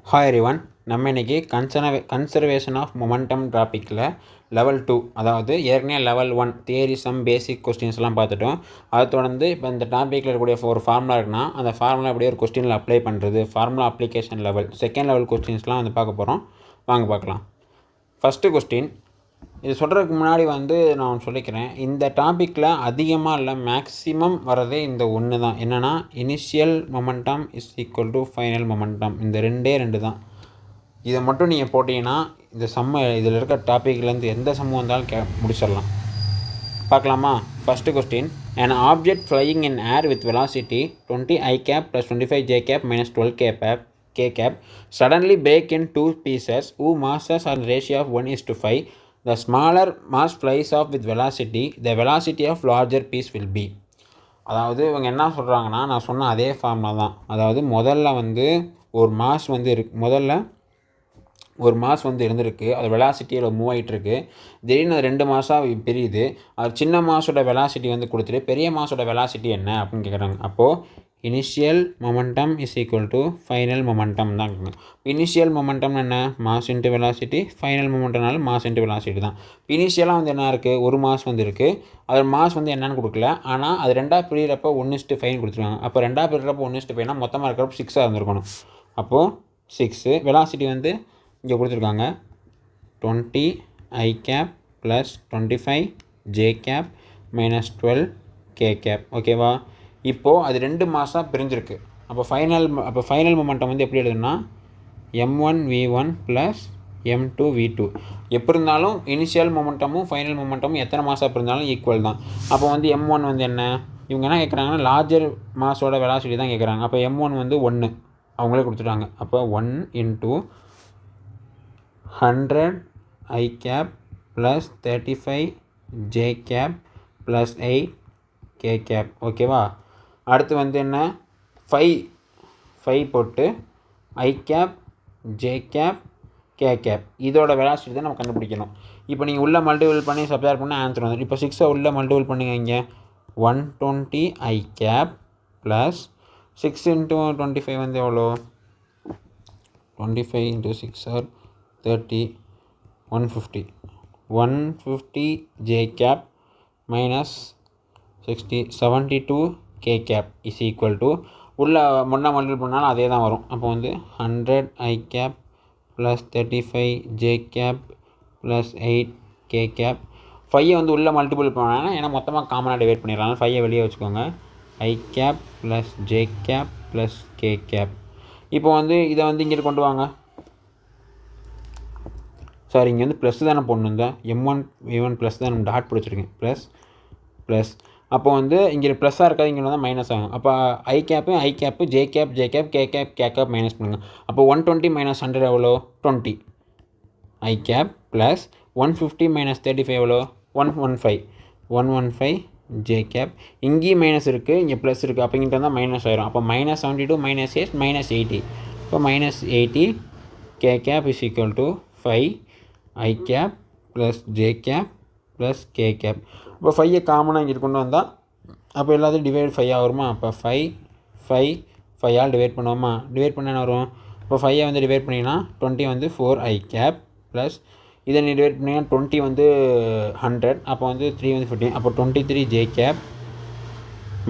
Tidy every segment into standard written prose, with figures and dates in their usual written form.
Hi everyone. நம்ம இன்றைக்கி conservation of momentum டாப்பிக்கில் லெவல் 2, அதாவது ஏற்கனவே லெவல் 1 தியரி சம் பேசிக் கொஸ்டின்ஸ்லாம் பார்த்துட்டோம். அதை தொடர்ந்து இப்போ இந்த டாப்பிக்கில் இருக்கக்கூடிய ஒரு ஃபார்முலா இருக்குன்னா அந்த ஃபார்முலா அப்படியே ஒரு கொஸ்டினில் அப்ளை பண்ணுறது, formula application level second level கொஸ்டின்ஸ்லாம் வந்து பார்க்க போகிறோம். வாங்க பார்க்கலாம். ஃபஸ்ட்டு கொஸ்டின், இது சொல்கிறதுக்கு முன்னாடி நான் சொல்லிக்கிறேன், இந்த டாப்பிக்கில் அதிகமாக இல்லை, மேக்ஸிமம் வரதே இந்த ஒன்று தான். என்னென்னா initial momentum is equal to final momentum. இந்த ரெண்டு தான். இதை மட்டும் நீங்கள் போட்டிங்கன்னா இந்த இதில் இருக்க டாப்பிக்லேருந்து எந்த சம்மு வந்தாலும் முடிச்சிடலாம். பார்க்கலாமா? First question, an object flying in air with velocity 20 i cap plus 25 j cap minus 12 k cap suddenly break in two pieces whose masses are the ratio of 1:5. The smaller mass flies off with velocity. The velocity of larger piece will be. அதாவது இவங்க என்ன சொல்கிறாங்கன்னா, நான் சொன்ன அதே formula தான். அதாவது முதல்ல ஒரு மாஸ் ஒரு மாஸ் இருந்திருக்கு, அது வெலாசிட்டியில் மூவ் ஆகிட்டுருக்கு. திடீர்னு அது 2 மாஸாக பிரியுது. அது சின்ன மாஸோட வெலாசிட்டி கொடுத்துட்டு பெரிய மாஸோட வெலாசிட்டி என்ன அப்படின்னு கேட்குறாங்க. அப்போது initial momentum is equal to final momentum தான் இருக்கணும். இனிஷியல் மொமெண்டம் என்ன? Mass into velocity. ஃபைனல் மொமெண்டம்னால மாஸ் இன்ட்டு வெலாசிட்டி தான். இனிஷியலாக என்ன இருக்குது? ஒரு மாஸ் இருக்குது. அது மாஸ் என்னென்னு கொடுக்கல. ஆனால் அது 2ஆக பிரிகிறப்போ 1:5 கொடுத்துருவாங்க. அப்போ 2ஆக பிரிகிறப்போ 1:5 மொத்தமாக இருக்கிறப்ப 6ஆக இருந்திருக்கணும். அப்போது 6 வெலாசிட்டி இங்கே கொடுத்துருக்காங்க 20 i cap plus 25 j cap minus 12 k cap. ஓகேவா? இப்போது அது 2 மாஸாக பிரிஞ்சிருக்கு. அப்போ ஃபைனல் மொமெண்டம் எப்படி எழுதுனா m1 v1 plus m2 v2. எப்படி இருந்தாலும் இனிஷியல் மொமெண்டமும் ஃபைனல் மொமெண்டமும் எத்தனை மாஸாக பிரிந்தாலும் ஈக்குவல் தான். அப்போ m1 என்ன? இவங்க என்ன கேட்குறாங்கன்னா லார்ஜர் மாஸோட வெலாசிட்டி தான் கேட்குறாங்க. அப்போ m1 1 அவங்களே கொடுத்துட்டாங்க. அப்போ 1 into 100 i cap plus 35 j cap plus 8 k cap. ஓகேவா? அடுத்து என்ன? 5 போட்டு i cap j cap k cap இதோட வெலாசிட்டி தான் நம்ம கண்டுபிடிக்கணும். இப்போ நீங்கள் உள்ள மல்டிபிள் பண்ணி சப்ஸ்டிட்யூட் பண்ணால் ஆன்சர் வந்துடும். இப்போ 6 உள்ள மல்டிபிள் பண்ணிங்க. இங்கே 120 i cap plus 6 into 25 எவ்வளோ? 25 into 6 are 30, 150 j cap minus 60, 72 k cap is equal to உள்ள முன்னா மல்டிபிள் பண்ணாலும் அதே தான் வரும். அப்போ 100 i cap plus 35 j cap plus 8 k cap. 5 உள்ள மல்டிபிள் பண்ணாங்கன்னா ஏன்னா மொத்தமாக காமனாக டிவைட் பண்ணிடலாம். 5 வெளியே வச்சுக்கோங்க. i cap plus j cap plus k cap. இப்போ இதை இங்கே கொண்டு வாங்க. சாரி, இங்கே ப்ளஸ் தானே போடணும். இந்த m1 v1 ப்ளஸ் தான் நம்ம டாட் பிடிச்சிருக்கேன். ப்ளஸ் அப்போ இங்கே ப்ளஸ்ஸாக இருக்காது, இங்கே மைனஸ் ஆகும். அப்போ I cap J cap K cap minus பண்ணுங்கள். அப்போ 120 minus 100 எவ்வளோ? 20 ஐ கேப் ப்ளஸ் 150 minus 35 எவ்வளோ? 115 ஜே கேப். இங்கேயும் மைனஸ் இருக்குது, இங்கே ப்ளஸ் இருக்குது. அப்போ இங்கிட்ட தான் மைனஸ் ஆயிரும். அப்போ -72 -8 -80. இப்போ -80 K cap is equal to 5 i cap plus j cap plus k cap. இப்போ 5 காமனாக இங்கே கொண்டு வந்தால் அப்போ எல்லாத்தையும் டிவைட் 5 வருமா? அப்போ 5 ஆல் டிவைட் பண்ணுவோமா? டிவைட் பண்ண என்ன வரும்? இப்போ 5 டிவைட் பண்ணிங்கன்னா 20 4 i cap ப்ளஸ் இதை நீ டிவைட் பண்ணிங்கன்னா 20 100. அப்போ 3 15. அப்போ 23 j cap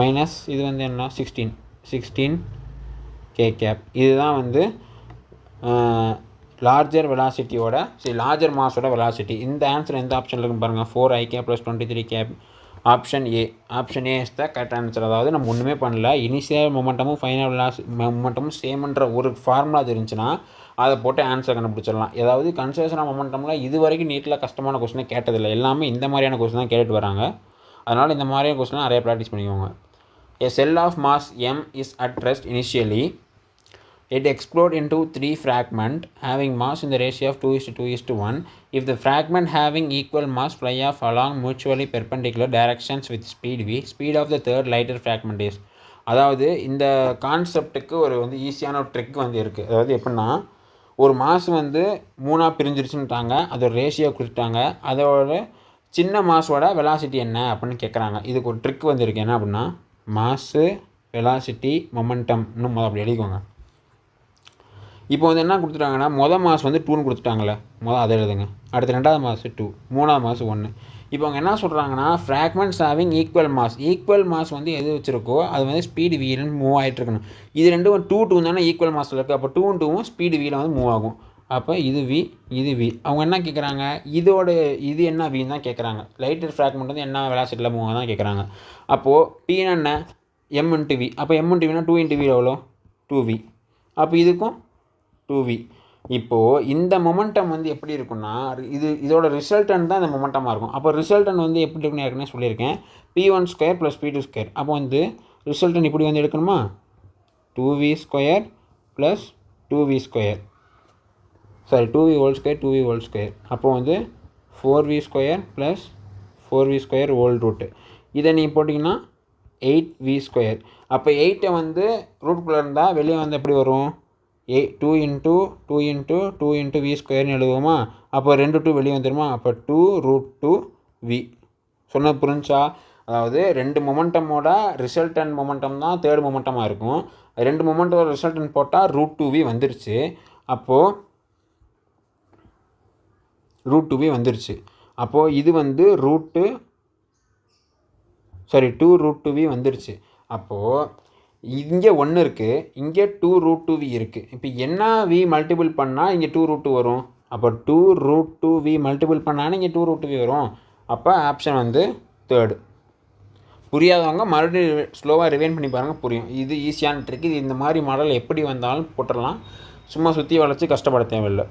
மைனஸ் இது என்ன? 16 k cap. இதுதான் லார்ஜர் வெலாசிட்டியோட லார்ஜர் மாஸோட வெலாசிட்டி. இந்த ஆன்சர் எந்த ஆப்ஷனில் இருக்குன்னு பாருங்கள். 4 i cap plus 23 cap. Option A is the correct answer. அதாவது நம்ம ஒன்றுமே பண்ணல. இனிஷியல் மொமெண்டமும் ஃபைனல் மொமெண்டமும் சேம்ன்ற ஒரு ஃபார்முலா இருந்துச்சுன்னா அதை போட்டு ஆன்சர் கண்டுபிடிச்சிடலாம். ஏதாவது கன்சர்வேஷன் ஆஃப் மொமெண்டமில் இது வரைக்கும் நீட்டில் கஷ்டமான கொஸ்டினை கேட்டதில்லை. எல்லாமே இந்த மாதிரியான கொஸ்டின் தான் கேட்டுட்டு வராங்க. அதனால் இந்த மாதிரியான கொஸ்டின் நிறைய ப்ராக்டிஸ் பண்ணிக்கோங்க. A cell of mass m is at rest initially. It explodes into 3 fragments having mass in the ratio of 2:1. If the fragment having equal mass fly off along mutually perpendicular directions with speed v, speed of the third lighter fragment is. அதாவது இந்த கான்செப்டுக்கு ஒரு ஈஸியான ஒரு trick இருக்குது. அதாவது எப்படின்னா, ஒரு mass 3ஆக பிரிஞ்சிருச்சுன்ட்டாங்க, அதோட ரேஷியோ கொடுத்துட்டாங்க, அதோட சின்ன மாஸோட வெலாசிட்டி என்ன அப்படின்னு கேட்குறாங்க. இதுக்கு ஒரு ட்ரிக் இருக்குது. என்ன அப்படின்னா, மாஸு வெலாசிட்டி மொமெண்டம்னு அப்படி எழுதிக்கோங்க. இப்போ வந்து என்ன கொடுத்துட்டாங்கன்னா மாஸ் வந்து 2ன்னு கொடுத்துட்டாங்களே, அதை எழுதுங்க. அடுத்து 2வது மாஸ் 2, 3வது மாஸ் 1. இப்போ அவங்க என்ன சொல்கிறாங்கன்னா ஃப்ராக்மெண்ட்ஸ் ஹேவிங் ஈக்குவல் மாஸ் வந்து எது வச்சுருக்கோ அது வந்து ஸ்பீடு வீலன்னு மூவ் ஆகிட்டு இருக்கணும். இது ரெண்டும் 2 தானே ஈக்குவல் மாஸில் இருக்குது. அப்போ 2 ஸ்பீடு வீல வந்து மூவ் ஆகும். அப்போ இது வி. அவங்க என்ன கேட்குறாங்க, இது என்ன வின்னு தான் கேட்குறாங்க. லைட்டர் ஃப்ராக்மெண்ட் வந்து என்ன வெலாசிட்டியில் மூவ் தான் கேட்குறாங்க. அப்போது பின்னா என்ன, எம் இன்ட்டு வி. அப்போ எம் இன்ட்டு வினா 2 இன்ட்டு வி எவ்வளோ, 2v. அப்போ இதுக்கும் 2v. இப்போது இந்த மொமெண்டம் வந்து எப்படி இருக்குன்னா, இதோட ரிசல்டன் தான் இந்த மொமெண்டமாக இருக்கும். அப்போ ரிசல்டன் வந்து எப்படி இருக்குன்னு ஏற்கனவே சொல்லியிருக்கேன், p1² + p2². அப்போ வந்து ரிசல்டன் இப்படி வந்து எடுக்கணுமா, 2v² + 2v². Sorry 2v². அப்போ வந்து 4v² + 4v². இதை நீங்கள் போட்டிங்கன்னா 8v². அப்போ 8 வந்து ரூட்குள்ளே இருந்தால் வெளியே வந்து எப்படி வரும், 2 × v²ன்னு எழுதுவோமா. அப்போ 2 வெளியே வந்துடுமா. அப்போ 2√2v. சொன்ன புரிஞ்சா? அதாவது 2 மொமெண்டமோட ரிசல்டன் மொமெண்டம் தான் தேர்ட் மொமெண்டமாக இருக்கும். 2 மொமெண்டோட ரிசல்டன் போட்டால் √2v வந்துருச்சு. அப்போது √2v வந்துருச்சு. அப்போது இது வந்து 2√2v வந்துருச்சு. அப்போது இங்கே 1 இருக்குது, இங்கே 2√2v இருக்குது. இப்போ என்ன v மல்டிபிள் பண்ணால் இங்கே 2√2 வரும். அப்போ 2√2v மல்டிபிள் பண்ணால் இங்கே 2√2v வரும். அப்போ ஆப்ஷன் வந்து தேர்டு. புரியாதவங்க மறுபடியும் ஸ்லோவாக ரிவைன் பண்ணி பாருங்கள், புரியும். இது ஈஸியான ட்ரிக். இது இந்த மாதிரி மாடல் எப்படி வந்தாலும் போட்டுடலாம், சும்மா சுற்றி வளைச்சி கஷ்டப்பட தேவையில்லை.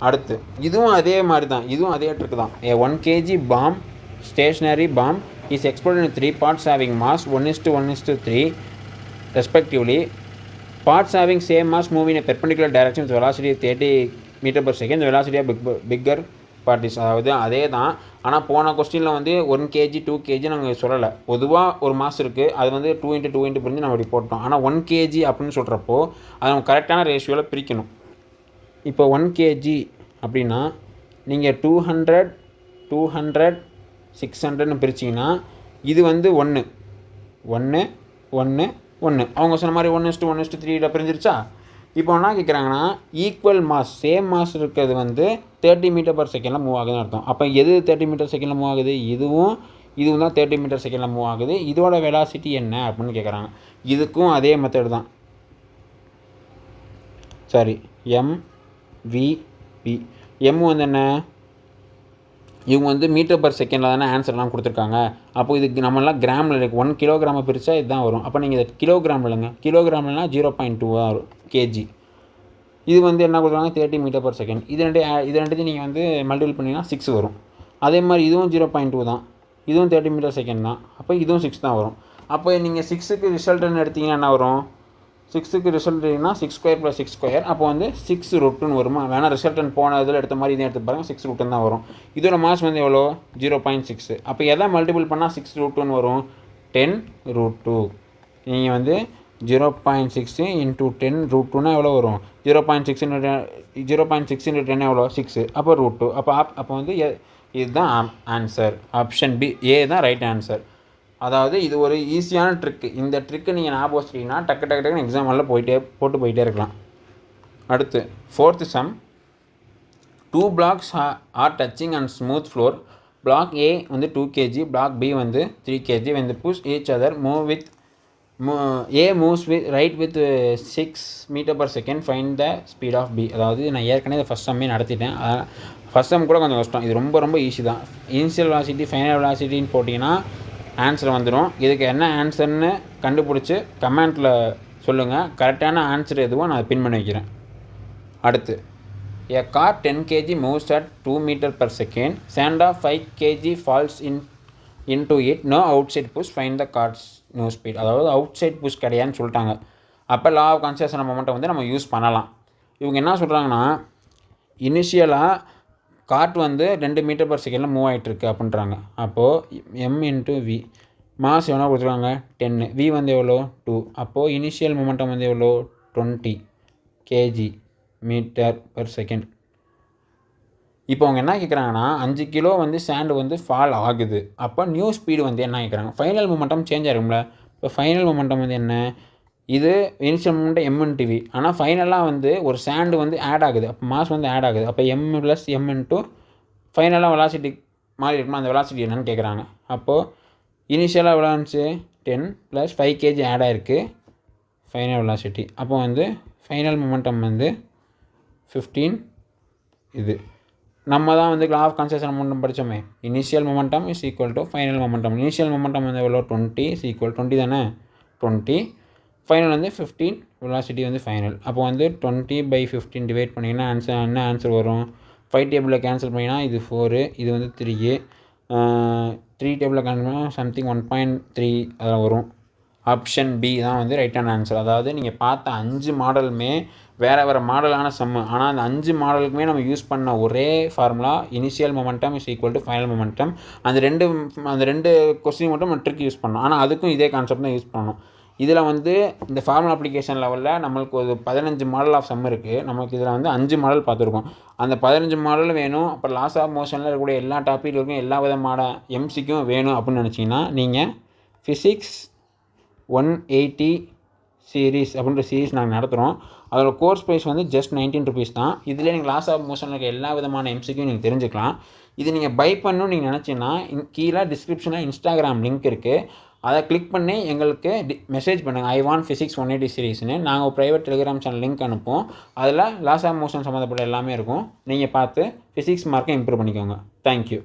அடுத்து இதுவும் அதே மாதிரி தான், இதுவும் அதே ட்ரிக் தான். 1 kg bomb, stationary bomb is exploded in 3 parts having mass 1:1:3 respectively. Parts having same mass move in a perpendicular direction with velocity 30 m/s. The velocity of bigger parties. அதாவது அதே தான். ஆனால் போன கொஸ்டினில் வந்து 1 kg 2 kg நாங்கள் சொல்லலை. பொதுவாக ஒரு மாஸ் இருக்குது, அது வந்து 2 × 2 × புரிஞ்சு நம்ம அப்படி போட்டோம். ஆனால் 1 kg அப்படின்னு சொல்கிறப்போ அதை நம்ம கரெக்டான ரேஷியோவில் பிரிக்கணும். இப்போ 1 kg அப்படின்னா நீங்கள் 200 600ன்னு பிரிச்சிங்கன்னா இது வந்து 1 அவங்க சொன்ன மாதிரி 1:1:3 பிரிஞ்சிருச்சா. இப்போ என்ன கேட்குறாங்கன்னா ஈக்குவல் மாஸ், சேம் மாஸ் இருக்கிறது வந்து 30 m/s மூவ் ஆகுதுன்னு அர்த்தம். அப்போ எது 30 m/s மூவ் ஆகுது, இதுவும் தான் 30 m/s மூவ் ஆகுது. இதோட வெலாசிட்டி என்ன அப்படின்னு கேட்குறாங்க. இதுக்கும் அதே மெத்தட் தான். Sorry, mvp. எம் வந்து என்ன, இவங்க வந்து m/s தானே ஆன்சர்லாம் கொடுத்துருக்காங்க. அப்போ இதுக்கு நம்மளாம் கிராமில் இருக்குது. 1 kg பிரித்தா இதுதான் வரும். அப்போ நீங்கள் இதை கிலோகிராம் இல்லைங்க, கிலோகிராம்னா 0.2 வரும் kg. இது வந்து என்ன கொடுக்குறாங்க, 30 m/s. இது ரெண்டுத்தையும் நீங்கள் வந்து மல்டிபிள் பண்ணிங்கன்னா 6 வரும். அதே மாதிரி இதுவும் 0.2 தான், இதுவும் 30 m/s தான். அப்போ இதுவும் 6 தான் வரும். அப்போ நீங்கள் 6க்கு ரிசல்ட்னு எடுத்திங்கன்னா என்ன வரும், 6க்கு ரிசல்ட் எடுத்திங்கன்னா 6² + 6². அப்போ வந்து 6√2 வருமா. வேணால் ரிசல்டன் போன இதில் எடுத்த மாதிரி இதையும் எடுத்து பாருங்கள், 6√2 தான் வரும். இதோட மாஸ் வந்து எவ்வளோ, 0.6. அப்போ எதை மல்டிபிள் பண்ணால் 6√2 வரும், 10√2. நீங்கள் வந்து 0.6 × 10√2னா எவ்வளோ வரும், 0.6 × 10 எவ்வளோ, 6. அப்போ √2. அப்போ வந்து இதுதான் ஆன்சர். ஆப்ஷன் பி, ஏ தான் ரைட் ஆன்சர். அதாவது இது ஒரு ஈஸியான ட்ரிக்கு. இந்த ட்ரிக்கு நீங்கள் ஞாபகம் வச்சிட்டிங்கன்னா டக்குன்னு எக்ஸாம் ஹாலில் போட்டு போயிட்டே இருக்கலாம். அடுத்து 4th some. 2 blocks are touching on smooth floor. Block A வந்து 2 kg, Block B வந்து 3 kg. When they push each other, A moves right with 6 m/s. Find the speed of B. அதாவது நான் ஏற்கனவே ஃபஸ்ட் சம்மே நடத்திட்டேன். ஃபஸ்ட் சம் கூட கொஞ்சம் கஷ்டம், இது ரொம்ப ஈஸி தான். இனிஷியல் வெலாசிட்டி ஃபைனல் வெலாசிட்டின்னு போட்டிங்கன்னா ஆன்சர் வந்துடும். இதுக்கு என்ன ஆன்சர்னு கண்டுபிடிச்சி கமெண்ட்டில் சொல்லுங்கள். கரெக்டான ஆன்சர் எதுவும் நான் பின் பண்ணி வைக்கிறேன். அடுத்து a car 10 kg moves at 2 m/s. Sand of 5 kg falls into it. No outside push. Find the car's new speed. அதாவது அவுட் சைட் புஷ் கிடையாதுன்னு சொல்லிட்டாங்க. அப்போ லா ஆஃப் கன்சர்வேஷன் மொமெண்டம் வந்து நம்ம யூஸ் பண்ணலாம். இவங்க என்ன சொல்கிறாங்கன்னா, இனிஷியலாக காட் வந்து 2 m/s மூவ் ஆகிட்டுருக்கு அப்படின்றாங்க. அப்போது m × v. மாஸ் எவ்வளோ கொடுத்துருக்காங்க, 10. v வந்து எவ்வளோ, 2. அப்போது இனிஷியல் மொமெண்டம் வந்து எவ்வளோ, 20 kg/s. இப்போ அவங்க என்ன கேட்குறாங்கன்னா 5 கிலோ வந்து சாண்டு வந்து ஃபால் ஆகுது. அப்போ நியூ ஸ்பீடு வந்து என்ன கேட்குறாங்க, ஃபைனல் மொமெண்டம் சேஞ்ச் ஆகிரும்ல. இப்போ ஃபைனல் மொமெண்டம் வந்து என்ன, இது இனிஷியல் மொமெண்டம் எம்என்டிவி. ஆனால் ஃபைனலாக வந்து ஒரு சாண்டு வந்து ஆட் ஆகுது, அப்போ மாஸ் வந்து ஆட் ஆகுது. அப்போ எம் ப்ளஸ் எம் இன்ட்டு ஃபைனலாக வெலாசிட்டி மாறி இருக்குமா, அந்த வெலாசிட்டி என்னன்னு கேட்குறாங்க. அப்போது இனிஷியலாக எவ்வளோ இருந்துச்சு 10 ப்ளஸ் 5 kg ஆட் ஆகிருக்கு ஃபைனல் வெலாசிட்டி. அப்போ வந்து ஃபைனல் மொமெண்டம் வந்து 15. இது நம்ம தான் வந்து லா ஆஃப் கன்சர்வேஷன் மொமெண்டம் படித்தோமே. Initial momentum is equal to final momentum. Initial momentum வந்து எவ்வளோ 20 இஸ் ஈக்குவல் 20 தானே 20. ஃபைனல் வந்து 15, வெலாசிட்டி வந்து ஃபைனல். அப்போ வந்து 20/15 டிவைட் பண்ணிங்கன்னா ஆன்சர் வரும். 5 டேபிளில் கேன்சல் பண்ணிங்கன்னா இது 4, இது வந்து 3. 3 டேபிளில் கேன்சல் பண்ணால் சம்திங் 1.3 அதில் வரும். ஆப்ஷன் பி தான் வந்து ரைட்டான ஆன்சர். அதாவது நீங்கள் பார்த்த 5 மாடலுமே வேறு மாடலான சம்மு. ஆனால் அந்த 5 மாடலுக்குமே நம்ம யூஸ் பண்ண ஒரே formula initial momentum is equal to final momentum. அந்த ரெண்டு கொஸ்டின் மட்டும் நம்ம ட்ரிக் யூஸ் பண்ணோம். ஆனால் அதுக்கும் இதே கான்செப்ட் தான் யூஸ் பண்ணணும். இதில் வந்து இந்த ஃபார்முலா அப்ளிகேஷன் லெவலில் நம்மளுக்கு ஒரு 15 மாடல் ஆஃப் சம் இருக்குது. நமக்கு இதில் வந்து 5 மாடல் பார்த்துருக்கோம். அந்த 15 மாடல் வேணும், அப்புறம் லாஸ் ஆஃப் மோஷனில் இருக்கக்கூடிய எல்லா டாப்பிக்கும் எல்லா விதமான எம்சிக்கும் வேணும் அப்படின்னு நினச்சிங்கன்னா நீங்கள் ஃபிசிக்ஸ் 180 சீரீஸ் அப்படின்ற சீரீஸ் நாங்கள் நடத்துகிறோம். அதோட கோர்ஸ் ப்ரைஸ் வந்து ஜஸ்ட் 19 rupees தான். இதில் நீங்கள் லாஸ் ஆஃப் மோஷனில் இருக்க எல்லா விதமான எம்சிக்கும் நீங்கள் தெரிஞ்சுக்கலாம். இது நீங்கள் பை பண்ணணும்னு நீங்கள் நினச்சிங்கன்னா கீழே டிஸ்கிரிப்ஷனில் இன்ஸ்டாகிராம் லிங்க் இருக்குது. அதை கிளிக் பண்ணி எங்களுக்கு மெசேஜ் பண்ணுங்கள், ஐ வாண்ட் ஃபிசிக்ஸ் 180 சீரீஸ்னு. நாங்கள் ஒரு ப்ரைவேட் டெலிகிராம் சேனல் லிங்க் அனுப்போம். அதில் லாஸ் ஆஃப் மோஷன் சம்மந்தப்பட்ட எல்லாமே இருக்கும். நீங்கள் பார்த்து ஃபிசிக்ஸ் மார்க்கை இம்ப்ரூவ் பண்ணிக்கோங்க. தேங்க்யூ.